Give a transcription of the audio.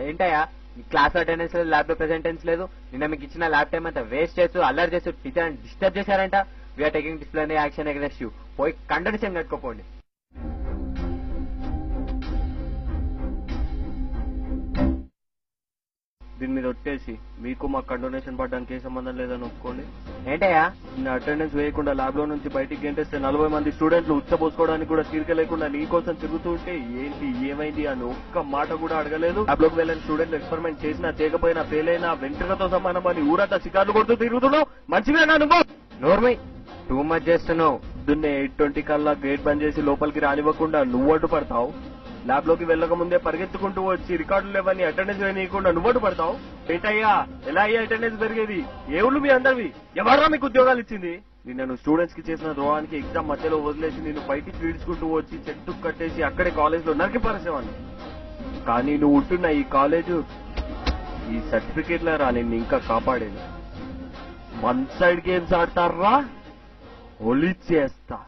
ఏంటయ్యా ఈ class attendance లేదు, ల్యాబ్ లో ప్రెసెంటెన్స్ లేదు. నిన్న మీకు ఇచ్చిన ల్యాబ్ టైం అంతా వేస్ట్ చేస్తూ అల్లరి చేస్తూ టీచర్ డిస్టర్బ్ చేశారంట. We are taking disciplinary action against you. పోయి కండక్షన్ కట్టుకోపోండి. దీని మీద వచ్చేసి మీకు మా కండోనేషన్ పడడానికి ఏ సంబంధం లేదని ఒప్పుకోండి. ఏంటయ్యా నిన్న అటెండెన్స్ వేయకుండా ల్యాబ్ లో నుంచి బయటికి గెంటేస్తే 40 మంది స్టూడెంట్లు ఉచ్చపోసుకోవడానికి కూడా తీరిక లేకుండా నీ కోసం తిరుగుతూ ఉంటే ఏంటి ఏమైంది అని ఒక్క మాట కూడా అడగలేదు. ల్యాబ్ లోకి వెళ్ళని స్టూడెంట్లు ఎక్స్పెరిమెంట్ చేసినా చేయకపోయినా ఫెయిల్ అయినా వెంట్రుకతో సమానం అని ఊరంతా షికార్లు కొడుతూ తిరుగుతున్నావు. మంచివేనా నువ్వు? నోర్మై టూ మచ్ చేస్తున్నావు. పొద్దున్నే 8:20 కల్లా గేట్ బంద్ చేసి లోపలికి రానివ్వకుండా నువ్వు అడ్డుపడతావు. ల్యాబ్ లోకి వెళ్ళక ముందే పరిగెత్తుకుంటూ వచ్చి రికార్డులు లేవని అటెండెన్స్ వేయకుండా నువ్వు అడ్డుపడతావు. ఏంటయ్యా ఎలా అయ్యా అటెండెన్స్ పెరిగేది? ఏ ఊళ్ళు మీ అందరివి? ఎవరా మీకు ఉద్యోగాలు ఇచ్చింది? నిన్ను స్టూడెంట్స్ కి చేసిన ద్రోహానికి ఎగ్జామ్ మధ్యలో వదిలేసి నేను బయటికి పీడ్చుకుంటూ వచ్చి చెట్టు కట్టేసి అక్కడే కాలేజ్ లో నరికి పరిచేవాడిని. కానీ నువ్వు ఉంటున్న ఈ కాలేజ్ ఈ సర్టిఫికేట్లరా నిన్ను ఇంకా కాపాడేది. వన్ సైడ్ గేమ్స్ ఆడతారా? ఒలి చేస్తా.